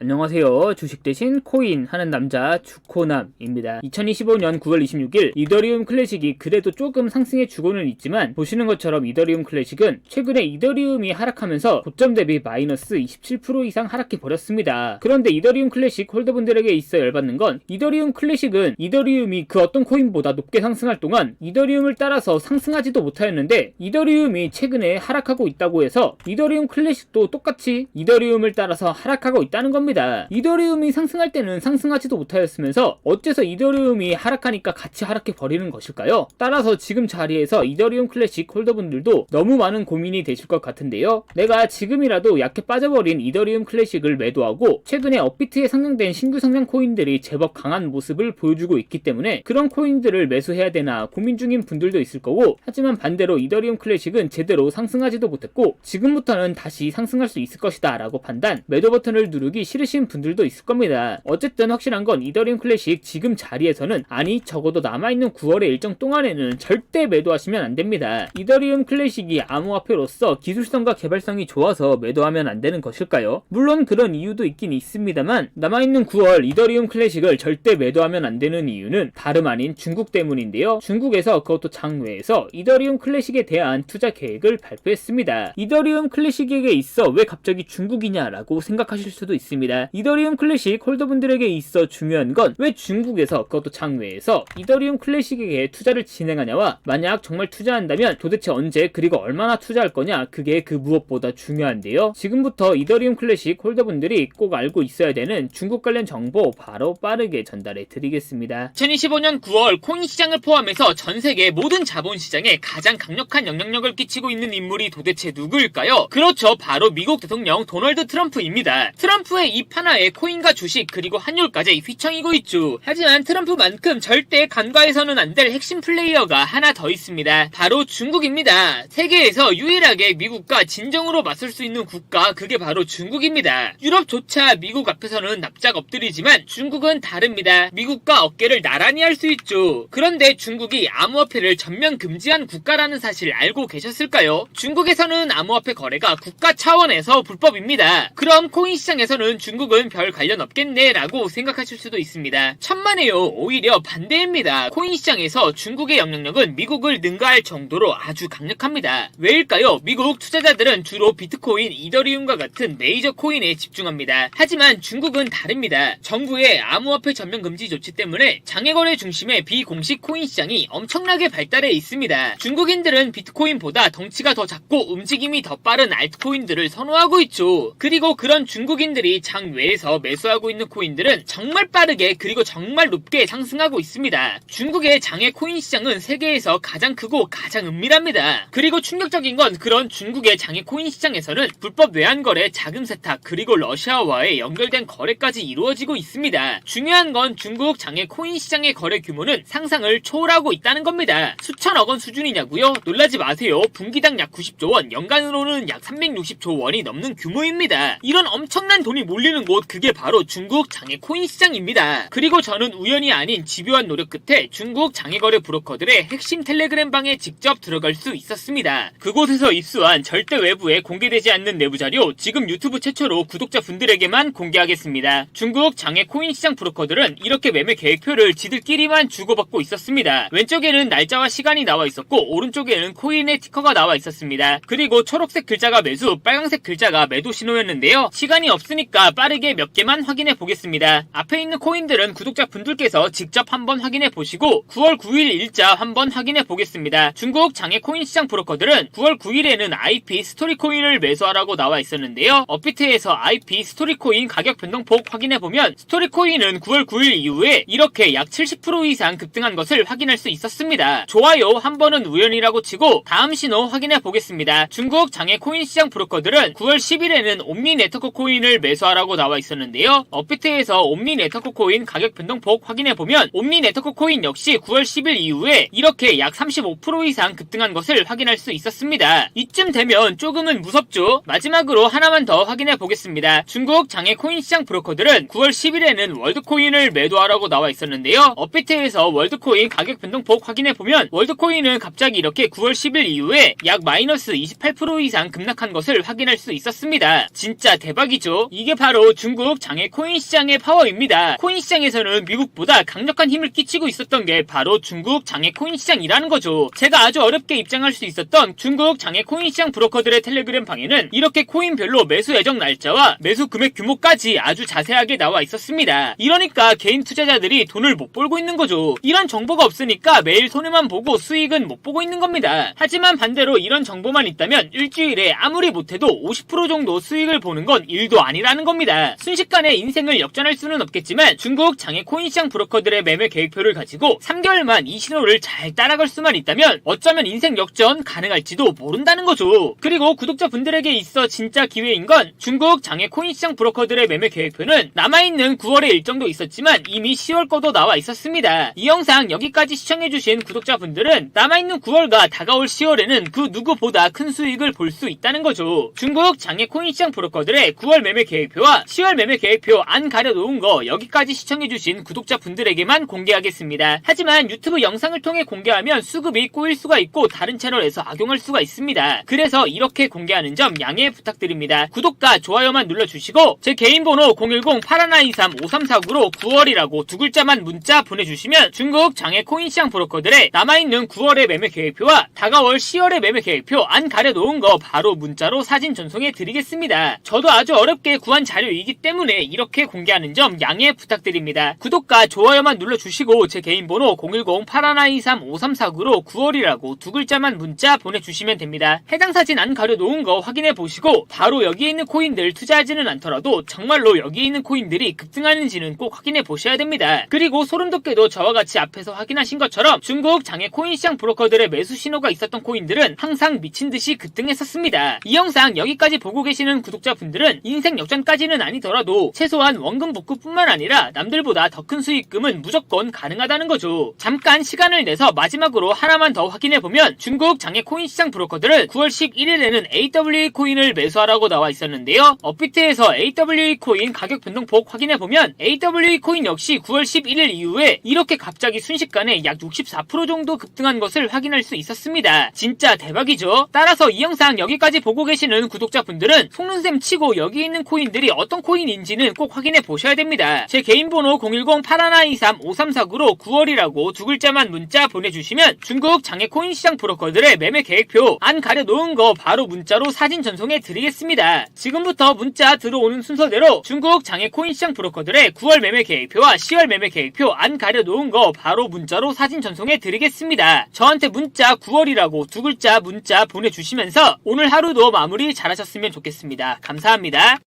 안녕하세요. 주식 대신 코인 하는 남자 주코남입니다. 2025년 9월 26일 이더리움 클래식이 그래도 조금 상승해 주고는 있지만 보시는 것처럼 이더리움 클래식은 최근에 이더리움이 하락하면서 고점 대비 마이너스 27% 이상 하락해 버렸습니다. 그런데 이더리움 클래식 홀더분들에게 있어 열받는 건 이더리움 클래식은 이더리움이 그 어떤 코인보다 높게 상승할 동안 이더리움을 따라서 상승하지도 못하였는데 이더리움이 최근에 하락하고 있다고 해서 이더리움 클래식도 똑같이 이더리움을 따라서 하락하고 있다는 겁니다. 이더리움이 상승할 때는 상승하지도 못하였으면서 어째서 이더리움이 하락하니까 같이 하락해 버리는 것일까요? 따라서 지금 자리에서 이더리움 클래식 홀더분들도 너무 많은 고민이 되실 것 같은데요. 내가 지금이라도 약해 빠져버린 이더리움 클래식을 매도하고 최근에 업비트에 상장된 신규 상장 코인들이 제법 강한 모습을 보여주고 있기 때문에 그런 코인들을 매수해야 되나 고민 중인 분들도 있을 거고, 하지만 반대로 이더리움 클래식은 제대로 상승하지도 못했고 지금부터는 다시 상승할 수 있을 것이다 라고 판단, 매도 버튼을 누르기 싫으신 분들도 있을 겁니다. 어쨌든 확실한 건 이더리움 클래식 지금 자리에서는, 아니 적어도 남아있는 9월의 일정 동안에는 절대 매도하시면 안됩니다. 이더리움 클래식이 암호화폐로서 기술성과 개발성이 좋아서 매도하면 안되는 것일까요? 물론 그런 이유도 있긴 있습니다만 남아있는 9월 이더리움 클래식을 절대 매도하면 안되는 이유는 다름 아닌 중국 때문인데요. 중국에서, 그것도 장외에서 이더리움 클래식에 대한 투자 계획을 발표했습니다. 이더리움 클래식에게 있어 왜 갑자기 중국이냐라고 생각하실 수도 있습니다. 이더리움 클래식 홀더분들에게 있어 중요한 건 왜 중국에서, 그것도 장외에서 이더리움 클래식에게 투자를 진행하냐와, 만약 정말 투자한다면 도대체 언제 그리고 얼마나 투자할 거냐, 그게 그 무엇보다 중요한데요. 지금부터 이더리움 클래식 홀더분들이 꼭 알고 있어야 되는 중국 관련 정보 바로 빠르게 전달해 드리겠습니다. 2025년 9월 코인 시장을 포함해서 전 세계 모든 자본 시장에 가장 강력한 영향력을 끼치고 있는 인물이 도대체 누구일까요? 그렇죠, 바로 미국 대통령 도널드 트럼프입니다. 트럼프의 입 하나에 코인과 주식 그리고 환율까지 휘청이고 있죠. 하지만 트럼프만큼 절대 간과해서는 안 될 핵심 플레이어가 하나 더 있습니다. 바로 중국입니다. 세계에서 유일하게 미국과 진정으로 맞설 수 있는 국가, 그게 바로 중국입니다. 유럽조차 미국 앞에서는 납작 엎드리지만 중국은 다릅니다. 미국과 어깨를 나란히 할 수 있죠. 그런데 중국이 암호화폐를 전면 금지한 국가라는 사실 알고 계셨을까요? 중국에서는 암호화폐 거래가 국가 차원에서 불법입니다. 그럼 코인 시장에서는 중국은 별 관련 없겠네 라고 생각하실 수도 있습니다. 천만에요. 오히려 반대입니다. 코인 시장에서 중국의 영향력은 미국을 능가할 정도로 아주 강력합니다. 왜일까요? 미국 투자자들은 주로 비트코인, 이더리움과 같은 메이저 코인에 집중합니다. 하지만 중국은 다릅니다. 정부의 암호화폐 전면 금지 조치 때문에 장외거래 중심의 비공식 코인 시장이 엄청나게 발달해 있습니다. 중국인들은 비트코인보다 덩치가 더 작고 움직임이 더 빠른 알트코인들을 선호하고 있죠. 그리고 그런 중국인들이 장외에서 매수하고 있는 코인들은 정말 빠르게 그리고 정말 높게 상승하고 있습니다. 중국의 장외 코인 시장은 세계에서 가장 크고 가장 은밀합니다. 그리고 충격적인 건 그런 중국의 장외 코인 시장에서는 불법 외환 거래, 자금 세탁, 그리고 러시아와의 연결된 거래까지 이루어지고 있습니다. 중요한 건 중국 장외 코인 시장의 거래 규모는 상상을 초월하고 있다는 겁니다. 수천억 원 수준이냐고요? 놀라지 마세요. 분기당 약 90조 원, 연간으로는 약 360조 원이 넘는 규모입니다. 이런 엄청난 돈이 몰리는 곳, 그게 바로 중국 장외 코인 시장입니다. 그리고 저는 우연이 아닌 집요한 노력 끝에 중국 장외거래 브로커들의 핵심 텔레그램 방에 직접 들어갈 수 있었습니다. 그곳에서 입수한 절대 외부에 공개되지 않는 내부 자료, 지금 유튜브 최초로 구독자분들에게만 공개하겠습니다. 중국 장외 코인 시장 브로커들은 이렇게 매매 계획표를 지들끼리만 주고받고 있었습니다. 왼쪽에는 날짜와 시간이 나와 있었고 오른쪽에는 코인의 티커가 나와 있었습니다. 그리고 초록색 글자가 매수, 빨간색 글자가 매도 신호였는데요. 시간이 없으니까 빠르게 몇 개만 확인해 보겠습니다. 앞에 있는 코인들은 구독자분들께서 직접 한번 확인해 보시고 9월 9일 일자 한번 확인해 보겠습니다. 중국 장외 코인 시장 브로커들은 9월 9일에는 IP 스토리 코인을 매수하라고 나와 있었는데요. 업비트에서 IP 스토리 코인 가격 변동폭 확인해 보면 스토리 코인은 9월 9일 이후에 이렇게 약 70% 이상 급등한 것을 확인할 수 있었습니다. 좋아요, 한 번은 우연이라고 치고 다음 신호 확인해 보겠습니다. 중국 장외 코인 시장 브로커들은 9월 10일에는 옴니 네트워크 코인을 매수하라고 나와 있었는데요. 업비트에서 옴니 네트워크 코인 가격 변동폭 확인해보면 옴니 네트워크 코인 역시 9월 10일 이후에 이렇게 약 35% 이상 급등한 것을 확인할 수 있었습니다. 이쯤 되면 조금은 무섭죠? 마지막으로 하나만 더 확인해 보겠습니다. 중국 장외 코인 시장 브로커들은 9월 10일에는 월드코인을 매도하라고 나와 있었는데요. 업비트에서 월드코인 가격 변동폭 확인해보면 월드코인은 갑자기 이렇게 9월 10일 이후에 약 마이너스 28% 이상 급락한 것을 확인할 수 있었습니다. 진짜 대박이죠? 이게 바로 바로 중국 장외 코인 시장의 파워입니다. 코인 시장에서는 미국보다 강력한 힘을 끼치고 있었던 게 바로 중국 장외 코인 시장이라는 거죠. 제가 아주 어렵게 입장할 수 있었던 중국 장외 코인 시장 브로커들의 텔레그램 방에는 이렇게 코인별로 매수 예정 날짜와 매수 금액 규모까지 아주 자세하게 나와 있었습니다. 이러니까 개인 투자자들이 돈을 못 벌고 있는 거죠. 이런 정보가 없으니까 매일 손해만 보고 수익은 못 보고 있는 겁니다. 하지만 반대로 이런 정보만 있다면 일주일에 아무리 못해도 50% 정도 수익을 보는 건 일도 아니라는 겁니다. 순식간에 인생을 역전할 수는 없겠지만 중국 장외 코인 시장 브로커들의 매매 계획표를 가지고 3개월만 이 신호를 잘 따라갈 수만 있다면 어쩌면 인생 역전 가능할지도 모른다는 거죠. 그리고 구독자분들에게 있어 진짜 기회인 건 중국 장외 코인 시장 브로커들의 매매 계획표는 남아있는 9월의 일정도 있었지만 이미 10월 거도 나와 있었습니다. 이 영상 여기까지 시청해주신 구독자분들은 남아있는 9월과 다가올 10월에는 그 누구보다 큰 수익을 볼 수 있다는 거죠. 중국 장외 코인 시장 브로커들의 9월 매매 계획표와 10월 매매 계획표 안 가려놓은 거 여기까지 시청해주신 구독자분들에게만 공개하겠습니다. 하지만 유튜브 영상을 통해 공개하면 수급이 꼬일 수가 있고 다른 채널에서 악용할 수가 있습니다. 그래서 이렇게 공개하는 점 양해 부탁드립니다. 구독과 좋아요만 눌러주시고 제 개인 번호 010-8123-5349로 9월이라고 두 글자만 문자 보내주시면 중국 장외 코인 시장 브로커들의 남아있는 9월의 매매 계획표와 다가올 10월의 매매 계획표 안 가려놓은 거 바로 문자로 사진 전송해 드리겠습니다. 저도 아주 어렵게 구한 자료이기 때문에 이렇게 공개하는 점 양해 부탁드립니다. 구독과 좋아요만 눌러주시고 제 개인 번호 010-8123-5349로 9월이라고 두 글자만 문자 보내주시면 됩니다. 해당 사진 안 가려놓은 거 확인해보시고 바로 여기에 있는 코인들 투자하지는 않더라도 정말로 여기에 있는 코인들이 급등하는지는 꼭 확인해보셔야 됩니다. 그리고 소름돋게도 저와 같이 앞에서 확인하신 것처럼 중국 장외 코인 시장 브로커들의 매수 신호가 있었던 코인들은 항상 미친듯이 급등했었습니다. 이 영상 여기까지 보고 계시는 구독자분들은 인생 역전까지는 아니더라도 최소한 원금 복구뿐만 아니라 남들보다 더 큰 수익금은 무조건 가능하다는 거죠. 잠깐 시간을 내서 마지막으로 하나만 더 확인해보면 중국 장외 코인 시장 브로커들은 9월 11일에는 AWE 코인을 매수하라고 나와 있었는데요. 업비트에서 AWE 코인 가격 변동폭 확인해보면 AWE 코인 역시 9월 11일 이후에 이렇게 갑자기 순식간에 약 64% 정도 급등한 것을 확인할 수 있었습니다. 진짜 대박이죠. 따라서 이 영상 여기까지 보고 계시는 구독자분들은 속눈샘 치고 여기 있는 코인들이 어떤 코인인지는 꼭 확인해 보셔야 됩니다. 제 개인 번호 010-8123-5349로 9월이라고 두 글자만 문자 보내주시면 중국 장외 코인 시장 브로커들의 매매 계획표 안 가려놓은 거 바로 문자로 사진 전송해 드리겠습니다. 지금부터 문자 들어오는 순서대로 중국 장외 코인 시장 브로커들의 9월 매매 계획표와 10월 매매 계획표 안 가려놓은 거 바로 문자로 사진 전송해 드리겠습니다. 저한테 문자 9월이라고 두 글자 문자 보내주시면서 오늘 하루도 마무리 잘하셨으면 좋겠습니다. 감사합니다.